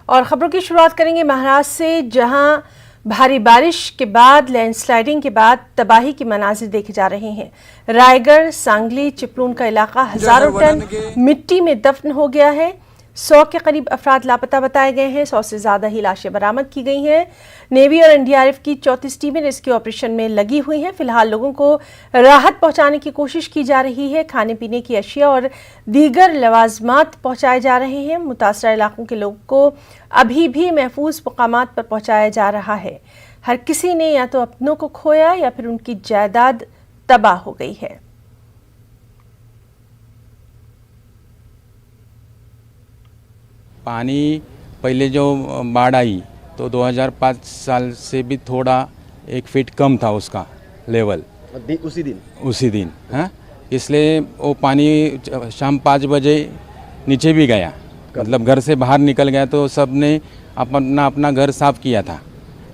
और खबरों की शुरुआत करेंगे महाराष्ट्र से, जहां भारी बारिश के बाद लैंडस्लाइडिंग के बाद तबाही के मनाजिर देखे जा रहे हैं। रायगढ़, सांगली, चिपलून का इलाका हजारों टन मिट्टी में दफन हो गया है। 100 के करीब अफराद लापता बताए गए हैं। 100 से ज्यादा ही लाशें बरामद की गई हैं। नेवी और एनडीआरएफ की 34 टीमें रेस्क्यू ऑपरेशन में लगी हुई हैं। फिलहाल लोगों को राहत पहुंचाने की कोशिश की जा रही है। खाने पीने की अशिया और दीगर लवाजमात पहुंचाए जा रहे हैं। मुतासरा इलाकों के लोगों को अभी भी महफूज मकामात पर पहुंचाया जा रहा है। हर किसी ने या तो अपनों को खोया या फिर उनकी जायदाद तबाह हो गई है। पानी पहले जो बाढ़ आई तो 2005 साल से भी थोड़ा 1 फीट कम था उसका लेवल उसी दिन हाँ, इसलिए वो पानी शाम 5 बजे नीचे भी गया, मतलब घर से बाहर निकल गया। तो सब ने अपना घर साफ़ किया था,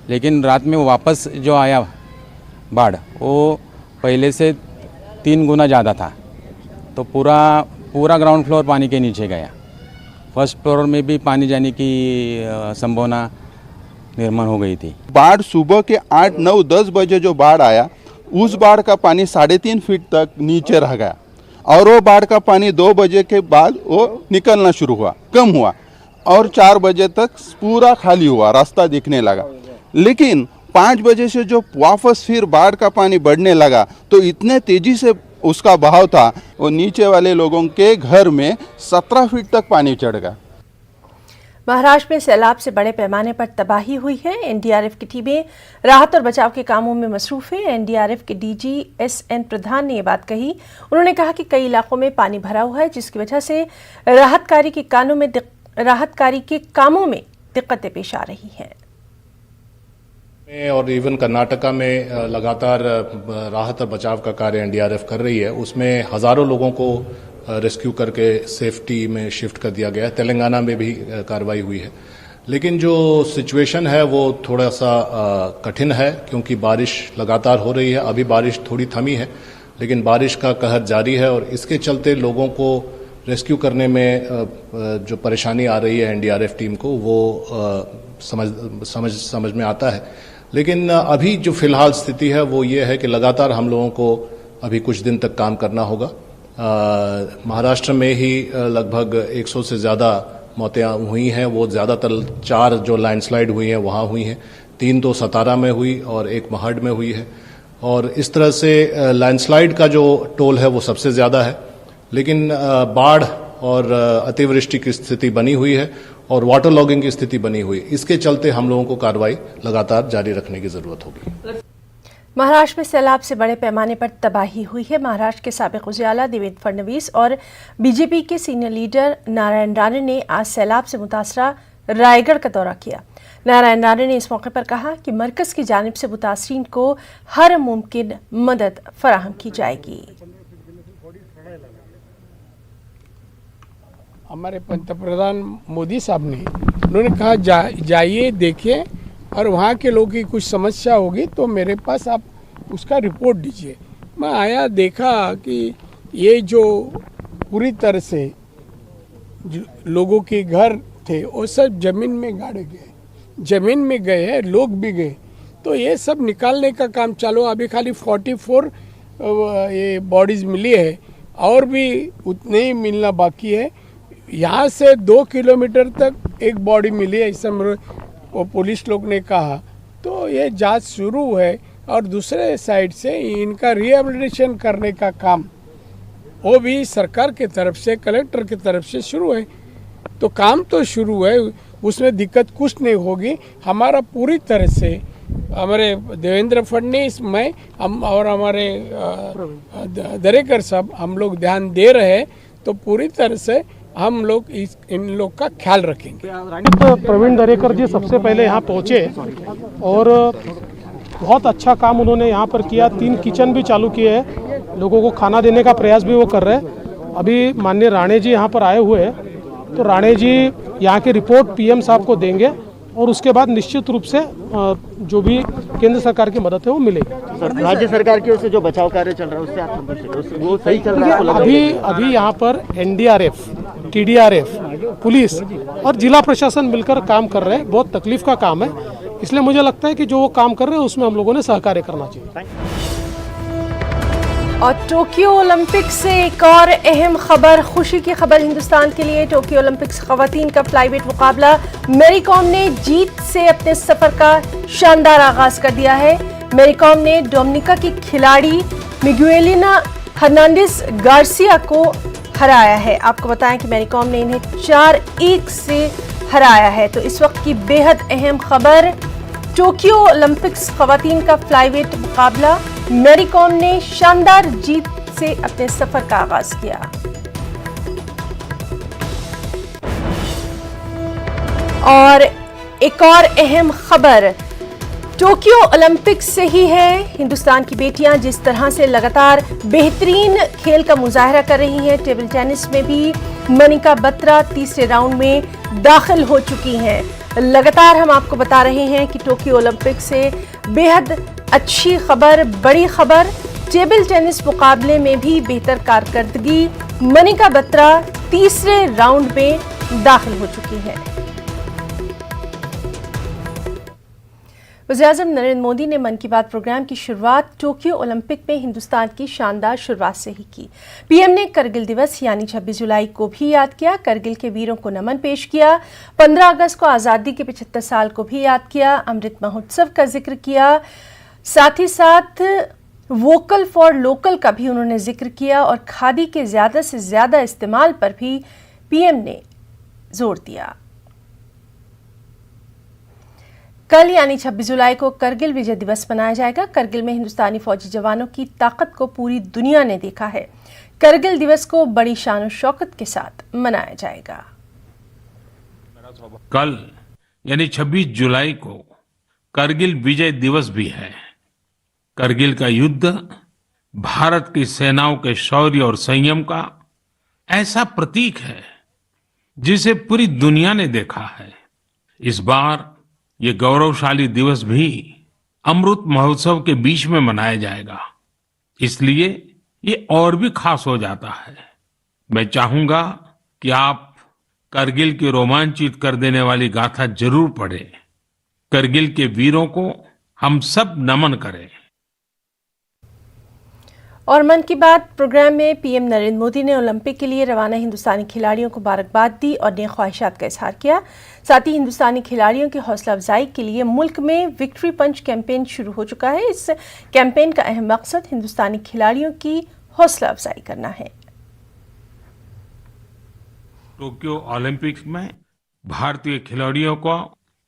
लेकिन रात में वापस जो आया बाढ़ वो पहले से 3 गुना ज़्यादा था। तो पूरा ग्राउंड फ्लोर पानी के नीचे गया। फर्स्ट फ्लोर में भी पानी जाने की संभावना निर्माण हो गई थी। बाढ़ सुबह के 8, 9, 10 बजे जो बाढ़ आया, उस बाढ़ का पानी 3.5 फीट तक नीचे रह गया और वो बाढ़ का पानी 2 बजे के बाद वो निकलना शुरू हुआ, कम हुआ और 4 बजे तक पूरा खाली हुआ, रास्ता दिखने लगा। लेकिन 5 बजे से जो वापस फिर बाढ़ का पानी बढ़ने लगा तो इतने तेजी से उसका बहाव था, वो नीचे वाले लोगों के घर में 17 फीट तक पानी चढ़ गया। महाराष्ट्र में सैलाब से बड़े पैमाने पर तबाही हुई है। एनडीआरएफ की टीमें राहत और बचाव के कामों में मसरूफ है। एनडीआरएफ के डीजी एसएन प्रधान ने ये बात कही। उन्होंने कहा कि कई इलाकों में पानी भरा हुआ है, जिसकी वजह से राहत कार्य के कामों में दिक्कतें पेश आ रही हैं। और इवन कर्नाटका में लगातार राहत और बचाव का कार्य एनडीआरएफ कर रही है। उसमें हजारों लोगों को रेस्क्यू करके सेफ्टी में शिफ्ट कर दिया गया है। तेलंगाना में भी कार्रवाई हुई है, लेकिन जो सिचुएशन है वो थोड़ा सा कठिन है, क्योंकि बारिश लगातार हो रही है। अभी बारिश थोड़ी थमी है, लेकिन बारिश का कहर जारी है और इसके चलते लोगों को रेस्क्यू करने में जो परेशानी आ रही है एनडीआरएफ टीम को, वो समझ में आता है। लेकिन अभी जो फिलहाल स्थिति है वो ये है कि लगातार हम लोगों को अभी कुछ दिन तक काम करना होगा। महाराष्ट्र में ही लगभग 100 से ज़्यादा मौतें हुई हैं। वो ज़्यादातर 4 जो लैंडस्लाइड हुई हैं वहाँ हुई हैं। 3 तो सतारा में हुई और 1 महड में हुई है। और इस तरह से लैंडस्लाइड का जो टोल है वो सबसे ज़्यादा है। लेकिन बाढ़ और अतिवृष्टि की स्थिति बनी हुई है और वाटर लॉगिंग की स्थिति बनी हुई। इसके चलते हम लोगों को कार्रवाई लगातार जारी रखने की जरूरत होगी। महाराष्ट्र में सैलाब से बड़े पैमाने पर तबाही हुई है। महाराष्ट्र के साबिक उजियाला देवेंद्र फडणवीस और बीजेपी के सीनियर लीडर नारायण राणे ने आज सैलाब से मुतासरा रायगढ़ का दौरा किया। नारायण राणे ने इस मौके पर कहा कि मरकज की जानिब से मुतासरीन को हर मुमकिन मदद फराहम की जाएगी। हमारे पंतप्रधान मोदी साहब ने उन्होंने कहा जाइए देखिए, और वहाँ के लोगों की कुछ समस्या होगी तो मेरे पास आप उसका रिपोर्ट दीजिए। मैं आया, देखा कि ये जो पूरी तरह से लोगों के घर थे वो सब ज़मीन में गाड़े गए, ज़मीन में गए हैं, लोग भी गए। तो ये सब निकालने का काम चालू। अभी खाली 44 ये बॉडीज़ मिली है और भी उतने ही मिलना बाकी है। यहाँ से 2 किलोमीटर तक एक बॉडी मिली है, ऐसा वो पुलिस लोग ने कहा। तो ये जांच शुरू है और दूसरे साइड से इनका रिहेबिलिटेशन करने का काम वो भी सरकार की तरफ से, कलेक्टर की तरफ से शुरू है। तो काम तो शुरू है, उसमें दिक्कत कुछ नहीं होगी। हमारा पूरी तरह से हमारे देवेंद्र फडणवीस, मैं, हम और हमारे दरेकर साहब, हम लोग ध्यान दे रहे हैं। तो पूरी तरह से हम लोग इन लोग का ख्याल रखेंगे। तो प्रवीण दरेकर जी सबसे पहले यहाँ पहुँचे और बहुत अच्छा काम उन्होंने यहाँ पर किया। 3 किचन भी चालू किए हैं, लोगों को खाना देने का प्रयास भी वो कर रहे हैं। अभी माननीय राणे जी यहाँ पर आए हुए हैं, तो राणे जी यहाँ की रिपोर्ट पीएम साहब को देंगे और उसके बाद निश्चित रूप से जो भी केंद्र सरकार की मदद है वो मिलेगी। राज्य सरकार की ओर से जो बचाव कार्य चल रहा है उससे आप वो सही चल रहा है? अभी यहाँ पर एनडीआरएफ TDRF, पुलिस और जिला प्रशासन मिलकर काम कर रहे हैं। बहुत तकलीफ का काम है, इसलिए मुझे लगता है कि जो वो काम कर रहे हैं उसमें हम लोगों ने सहकार्य करना चाहिए। और टोक्यो ओलंपिक से एक और अहम खबर, खुशी की खबर हिंदुस्तान के लिए। टोक्यो ओलंपिक्स खवातीन का फ्लाईवेट मुकाबला, मैरी कॉम ने जीत से अपने सफर का शानदार आगाज कर दिया है। मैरी कॉम ने डोमिनिका की खिलाड़ी मिगुएलिना हर्नांडिस गार्सिया को हराया है। आपको बताएं कि मैरी कॉम ने इन्हें 4-1 से हराया है। तो इस वक्त की बेहद अहम खबर, टोक्यो ओलंपिक्स खवातीन का फ्लाईवेट मुकाबला, मैरी कॉम ने शानदार जीत से अपने सफर का आगाज किया। और एक और अहम खबर टोक्यो ओलंपिक्स से ही है। हिंदुस्तान की बेटियां जिस तरह से लगातार बेहतरीन खेल का मुजाहरा कर रही हैं, टेबल टेनिस में भी मनिका बत्रा तीसरे राउंड में दाखिल हो चुकी हैं। लगातार हम आपको बता रहे हैं कि टोक्यो ओलंपिक से बेहद अच्छी खबर, बड़ी खबर, टेबल टेनिस मुकाबले में भी बेहतर कारकर्दगी, मनिका बत्रा तीसरे राउंड में दाखिल हो चुकी है। वज़ीर-ए-आज़म नरेंद्र मोदी ने मन की बात प्रोग्राम की शुरुआत टोक्यो ओलंपिक में हिंदुस्तान की शानदार शुरुआत से ही की। पीएम ने करगिल दिवस यानी 26 जुलाई को भी याद किया, करगिल के वीरों को नमन पेश किया। 15 अगस्त को आज़ादी के 75 साल को भी याद किया, अमृत महोत्सव का जिक्र किया, साथ ही साथ वोकल फॉर लोकल का भी उन्होंने जिक्र किया और खादी के ज़्यादा से ज़्यादा इस्तेमाल पर भी पीएम ने जोर दिया। कल यानी 26 जुलाई को करगिल विजय दिवस मनाया जाएगा। करगिल में हिंदुस्तानी फौजी जवानों की ताकत को पूरी दुनिया ने देखा है। करगिल दिवस को बड़ी शान और शौकत के साथ मनाया जाएगा। कल यानी 26 जुलाई को करगिल विजय दिवस भी है। करगिल का युद्ध भारत की सेनाओं के शौर्य और संयम का ऐसा प्रतीक है जिसे पूरी दुनिया ने देखा है। इस बार ये गौरवशाली दिवस भी अमृत महोत्सव के बीच में मनाया जाएगा, इसलिए ये और भी खास हो जाता है। मैं चाहूंगा कि आप करगिल की रोमांचित कर देने वाली गाथा जरूर पढ़ें। करगिल के वीरों को हम सब नमन करें। और मन की बात प्रोग्राम में पीएम नरेंद्र मोदी ने ओलंपिक के लिए रवाना हिंदुस्तानी खिलाड़ियों को मुबारकबाद दी और नेक ख्वाहिशात का इजहार किया। साथ ही हिंदुस्तानी खिलाड़ियों की हौसला अफजाई के लिए मुल्क में विक्ट्री पंच कैंपेन शुरू हो चुका है। इस कैंपेन का अहम मकसद हिंदुस्तानी खिलाड़ियों की हौसला अफजाई करना है। टोक्यो ओलंपिक्स में भारतीय खिलाड़ियों को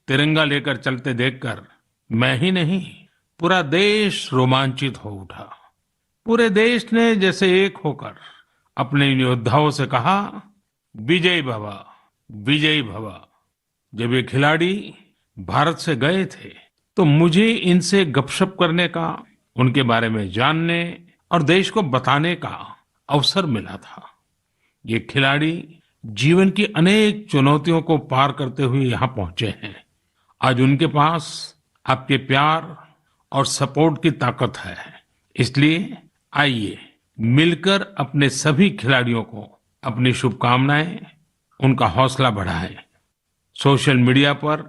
तिरंगा लेकर चलते देखकर मैं ही नहीं, पूरा देश रोमांचित हो उठा। पूरे देश ने जैसे एक होकर अपने योद्धाओं से कहा, विजय भव, विजयी भव। जब ये खिलाड़ी भारत से गए थे तो मुझे इनसे गपशप करने का, उनके बारे में जानने और देश को बताने का अवसर मिला था। ये खिलाड़ी जीवन की अनेक चुनौतियों को पार करते हुए यहाँ पहुंचे हैं। आज उनके पास आपके प्यार और सपोर्ट की ताकत है। इसलिए आइए मिलकर अपने सभी खिलाड़ियों को अपनी शुभकामनाएं, उनका हौसला बढ़ाएं। सोशल मीडिया पर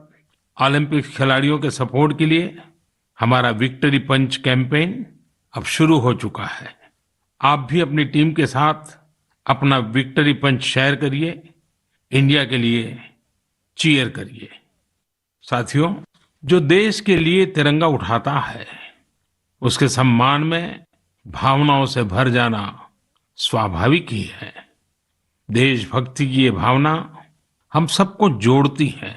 ओलंपिक खिलाड़ियों के सपोर्ट के लिए हमारा विक्ट्री पंच कैंपेन अब शुरू हो चुका है। आप भी अपनी टीम के साथ अपना विक्ट्री पंच शेयर करिए, इंडिया के लिए चीयर करिए। साथियों, जो देश के लिए तिरंगा उठाता है उसके सम्मान में भावनाओं से भर जाना स्वाभाविक ही है। देशभक्ति की ये भावना हम सबको जोड़ती है।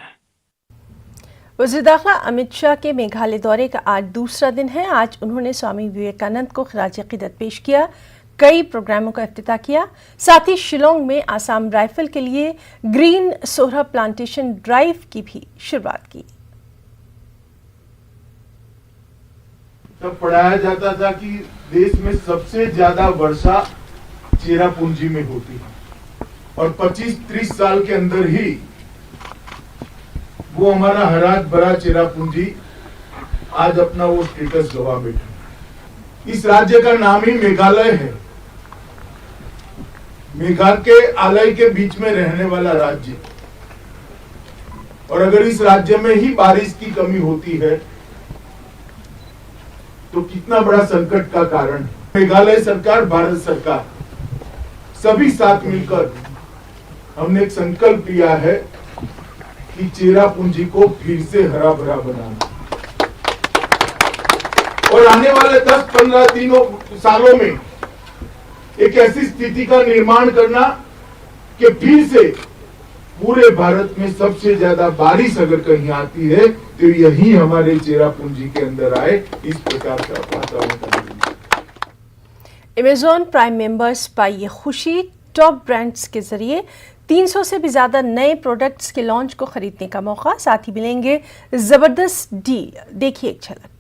वज़ीर दाखिला अमित शाह के मेघालय दौरे का आज दूसरा दिन है। आज उन्होंने स्वामी विवेकानंद को खिराज अक़ीदत पेश किया, कई प्रोग्रामों का इफ्तिताह किया। साथ ही शिलोंग में आसाम राइफल के लिए ग्रीन सोहरा प्लांटेशन ड्राइव की भी शुरुआत की। तब पढ़ाया जाता था कि देश में सबसे ज्यादा वर्षा चेरापूंजी में होती है और 25-30 साल के अंदर ही वो हमारा हरात भरा चेरापूंजी आज अपना वो स्टेटस गवा बैठा। इस राज्य का नाम ही मेघालय है। मेघालय के बीच में रहने वाला राज्य, और अगर इस राज्य में ही बारिश की कमी होती है तो कितना बड़ा संकट का कारण है। मेघालय सरकार, भारत सरकार सभी साथ मिलकर हमने एक संकल्प लिया है कि चेरापूंजी को फिर से हरा भरा बनाना, और आने वाले 10-15 सालों में एक ऐसी स्थिति का निर्माण करना कि फिर से पूरे भारत में सबसे ज्यादा बारिश अगर कहीं आती है तो यही हमारे चेरापूंजी के अंदर आए, इस प्रकार का वातावरण। अमेज़न प्राइम मेंबर्स पाइए खुशी। टॉप ब्रांड्स के जरिए 300 से भी ज्यादा नए प्रोडक्ट्स के लॉन्च को खरीदने का मौका, साथ ही मिलेंगे जबरदस्त डील। देखिए एक झलक।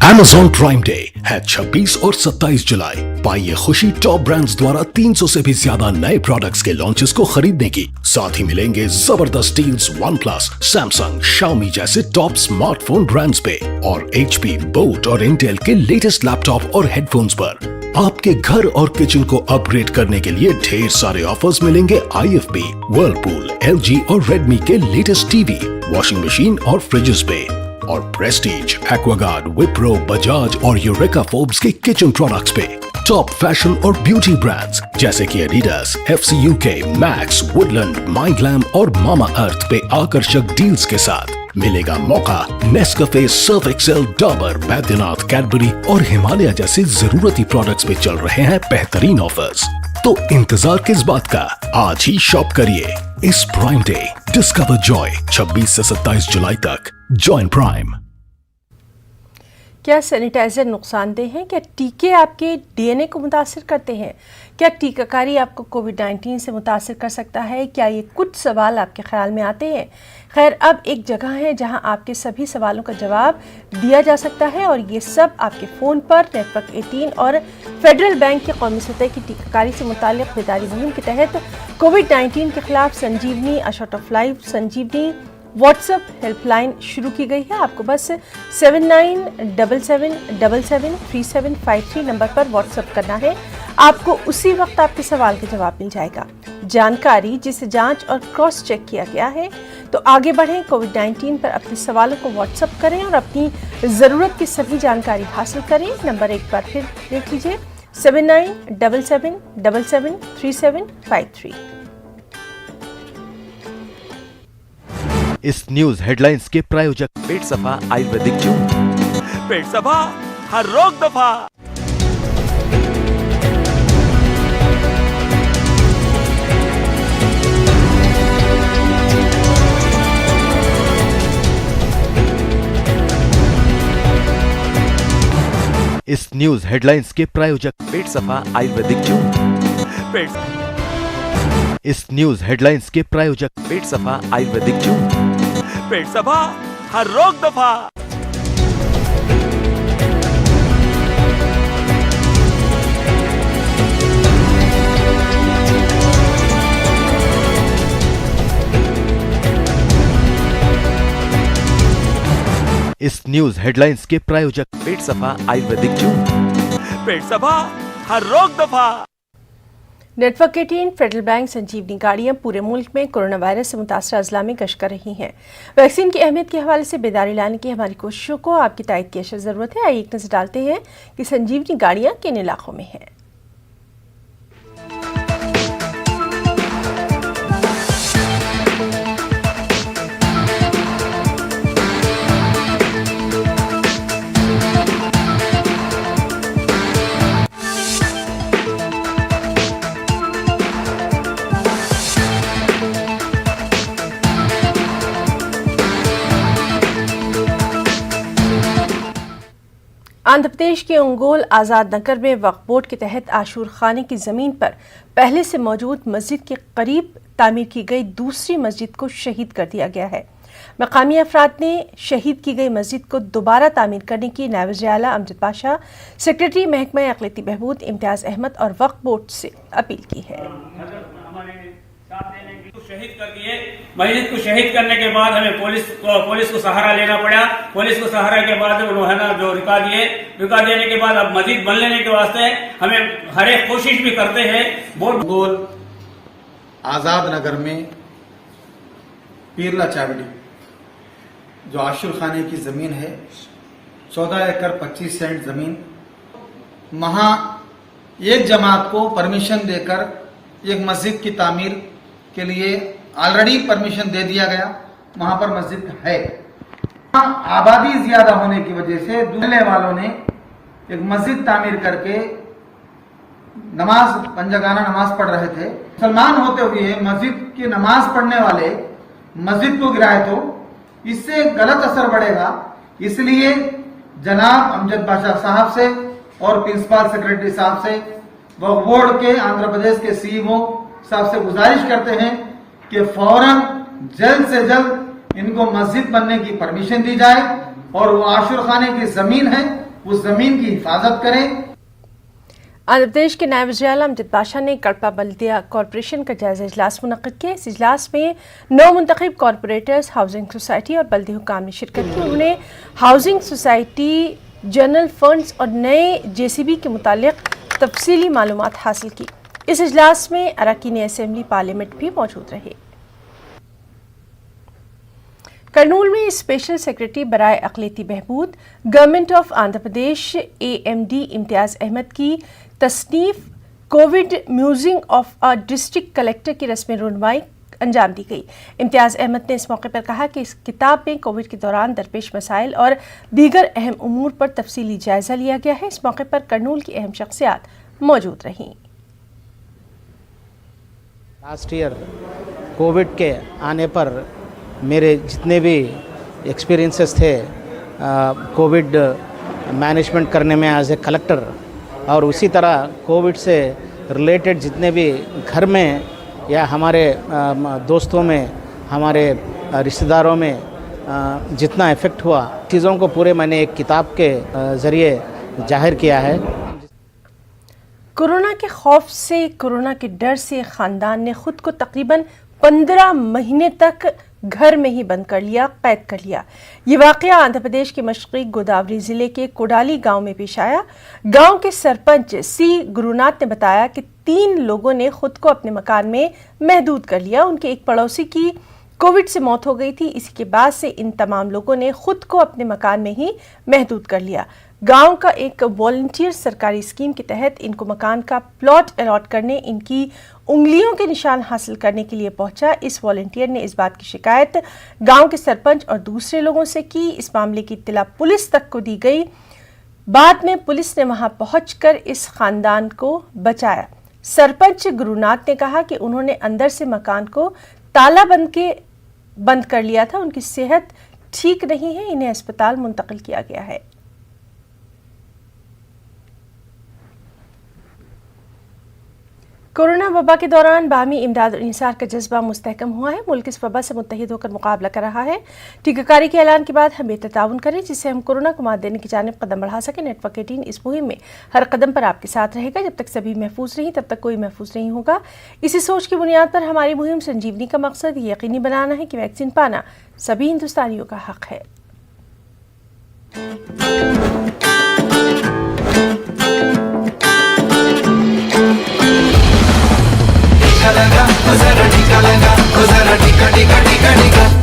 Amazon Prime Day है 26 और 27 जुलाई। पाइए खुशी टॉप ब्रांड्स द्वारा 300 से भी ज्यादा नए प्रोडक्ट्स के लॉन्चेस को खरीदने की, साथ ही मिलेंगे जबरदस्त डील्स OnePlus, Samsung, Xiaomi जैसे टॉप स्मार्टफोन ब्रांड्स पे और HP, बोट और इंटेल के लेटेस्ट लैपटॉप और हेडफोन्स पर। आपके घर और किचन को अपग्रेड करने के लिए ढेर सारे ऑफर्स मिलेंगे IFB, Whirlpool, LG और Redmi के लेटेस्ट टीवी, वॉशिंग मशीन और फ्रिजेस पे, और प्रेस्टीज, एक्वागार्ड, विप्रो, बजाज और यूरेका फोर्ब्स के किचन प्रोडक्ट्स पे। टॉप फैशन और ब्यूटी ब्रांड्स जैसे कि Adidas, FC UK, max, Woodland, MyGlamm और मामा अर्थ पे आकर्षक डील्स के साथ मिलेगा मौका। Nescafe, Surf Excel, Dabur, Baidyanath, Cadbury और हिमालय जैसे जरूरती प्रोडक्ट्स पे चल रहे हैं बेहतरीन ऑफर्स। तो इंतजार किस बात का, आज ही शॉप करिए। इस प्राइम डे डिस्कवर जॉय 26 से 27 जुलाई तक। Join prime. क्या सैनिटाइजर नुकसानदेह हैं? क्या टीके आपके DNA को मुतासिर करते हैं? क्या टीकाकारी आपको कोविड-19 से मुतासिर कर सकता है? क्या ये कुछ सवाल आपके ख्याल में आते हैं? खैर, अब एक जगह है जहां आपके सभी सवालों का जवाब दिया जा सकता है, और ये सब आपके फ़ोन पर नेटवर्क 18 और फेडरल बैंक के कौमी सतह की टीकाकारी से मुताल्लिक़ बेदारी मुहिम के तहत कोविड-19 के खिलाफ Sanjivani a shot of life Sanjivani WhatsApp helpline शुरू की गई है। आपको बस 7977773753 नंबर पर व्हाट्सएप करना है। आपको उसी वक्त आपके सवाल का जवाब मिल जाएगा। जानकारी जिसे जांच और क्रॉस चेक किया गया है। तो आगे बढ़ें, कोविड-19 पर अपने सवालों को व्हाट्सएप करें और अपनी ज़रूरत की सभी जानकारी हासिल करें। नंबर एक बार फिर देख लीजिए, 7977773753। इस न्यूज हेडलाइंस के प्रायोजक पेट सफा आयुर्वेदिक जून। पेट सफा, हर रोग दफा। इस न्यूज हेडलाइंस के प्रायोजक पेट सफा आयुर्वेदिक जून। इस न्यूज हेडलाइंस के प्रायोजक पेट सफा आयुर्वेदिक जून। पेट सफा, हर रोग दफा। इस न्यूज हेडलाइंस के प्रायोजक पेट सफा आयुर्वेदिक जून। पेट सफा, हर रोग दफा। नेटवर्क 18 फेडरल बैंक संजीवनी गाड़ियां पूरे मुल्क में कोरोना वायरस से मुतासरा अजला में गश्त कर रही हैं। वैक्सीन की अहमियत के हवाले से बेदारी लाने की हमारी कोशिशों को आपकी तायद की अशद ज़रूरत है। आइए एक नज़र डालते हैं कि संजीवनी गाड़ियां किन इलाकों में हैं। आंध्र प्रदेश के ओंगोल आज़ाद नगर में वक्फ बोर्ड के तहत आशूर खाने की ज़मीन पर पहले से मौजूद मस्जिद के करीब तामीर की गई दूसरी मस्जिद को शहीद कर दिया गया है। मकामी अफराद ने शहीद की गई मस्जिद को दोबारा तामीर करने की नायब वज़ीर आला अमजद बाशा, सेक्रेटरी महकमा अक़लियती बहबूद इम्तियाज़ अहमद और वक्फ बोर्ड से अपील की है। शहीद कर दिए। मस्जिद को शहीद करने के बाद हमें पुलिस को सहारा लेना पड़ा। पुलिस को सहारा के बाद उन्होंने ना जो रुका देने के बाद अब मस्जिद बन लेने के वास्ते हमें हर एक कोशिश भी करते हैं। गोल आजाद नगर में पीरला चावड़ी जो आशुर खाने की जमीन है, 14 एकड़ 25 सेंट जमीन, वहां एक जमात को परमिशन देकर एक मस्जिद की तामीर के लिए ऑलरेडी परमिशन दे दिया गया। वहां पर मस्जिद है। आबादी ज्यादा होने की वजह से दूल्हे वालों ने एक मस्जिद तामीर करके नमाज पंजगाना नमाज पढ़ रहे थे। मुसलमान होते हुए मस्जिद की नमाज पढ़ने वाले मस्जिद को गिराए तो इससे गलत असर बढ़ेगा। इसलिए जनाब अमजद बादशाह साहब से और प्रिंसिपल सेक्रेटरी साहब से व बोर्ड के आंध्र प्रदेश के सीईओ साहब से गुजारिश करते हैं कि फौरन जल्द से जल्द इनको मस्जिद बनने की परमिशन दी जाए और वो आशुर खाने की जमीन है, उस जमीन की हिफाजत करें। आंध्र प्रदेश के नायब वज़ीर-ए-आला अमजद बादशाह ने कड़पा बल्दिया कॉरपोरेशन का जायजा इजलास मुनक़्क़िद किया। इस इजलास में 9 मुंतखब कॉरपोरेटर्स, हाउसिंग सोसाइटी और बल्दी हुकाम ने शिरकत की। उन्होंने हाउसिंग सोसाइटी, जनरल फंड्स और नए JCB के मुतालिक तफसीली मालूमात हासिल की। इस इजलास में अरकान असेंबली पार्लियामेंट भी मौजूद रहे। करनूल में स्पेशल सेक्रेटरी बराए अक़लियती बहबूद government of Andhra Pradesh AMD Imtiaz Ahmed की तसनीफ covid musing of a district collector की रस्मी रुनवाई अंजाम दी गई। इम्तियाज़ अहमद ने इस मौके पर कहा कि इस किताब में कोविड के दौरान दरपेश मसाइल और दीगर अहम उमूर पर तफसीली जायजा लिया गया है। इस मौके पर करनूल की अहम शख्सियात मौजूद रहीं। लास्ट ईयर कोविड के आने पर मेरे जितने भी एक्सपीरियंसेस थे कोविड मैनेजमेंट करने में एज ए कलेक्टर, और उसी तरह कोविड से रिलेटेड जितने भी घर में या हमारे दोस्तों में, हमारे रिश्तेदारों में जितना इफ़ेक्ट हुआ, चीज़ों को पूरे मैंने एक किताब के ज़रिए जाहिर किया है। कोरोना के खौफ से, कोरोना के डर से ख़ानदान ने ख़ुद को तकरीबन 15 महीने तक घर में ही बंद कर लिया, कैद कर लिया। ये वाक़या आंध्र प्रदेश के मशरक़ी गोदावरी ज़िले के कोडाली गांव में पेश आया। गांव के सरपंच C गुरुनाथ ने बताया कि 3 लोगों ने खुद को अपने मकान में महदूद कर लिया। उनके एक पड़ोसी की कोविड से मौत हो गई थी। इसी के बाद से इन तमाम लोगों ने खुद को अपने मकान में ही महदूद कर लिया। गांव का एक वॉलंटियर सरकारी स्कीम के तहत इनको मकान का प्लॉट अलॉट करने, इनकी उंगलियों के निशान हासिल करने के लिए पहुंचा। इस वॉलंटियर ने इस बात की शिकायत गांव के सरपंच और दूसरे लोगों से की। इस मामले की इत्तला पुलिस तक को दी गई। बाद में पुलिस ने वहां पहुंचकर इस खानदान को बचाया। सरपंच गुरुनाथ ने कहा कि उन्होंने अंदर से मकान को ताला बंद कर लिया था। उनकी सेहत ठीक नहीं है, इन्हें अस्पताल मुंतकिल किया गया है। कोरोना वबा के दौरान बाहमी इमदाद और इंसार का जज्बा मुस्तहकम हुआ है। मुल्क इस वबा से मुत्तहिद होकर मुकाबला कर रहा है। टीकाकारी के ऐलान के बाद हम बेहतर ताउन करें जिससे हम कोरोना को मात देने की जानिब कदम बढ़ा सकें। नेटवर्क 18 इस मुहिम में हर कदम पर आपके साथ रहेगा। जब तक सभी महफूज रहीं तब तक कोई महफूज नहीं होगा। इसी सोच की बुनियाद पर हमारी मुहिम संजीवनी का मकसद यकीनी बनाना है कि वैक्सीन पाना सभी हिंदुस्तानियों का हक है।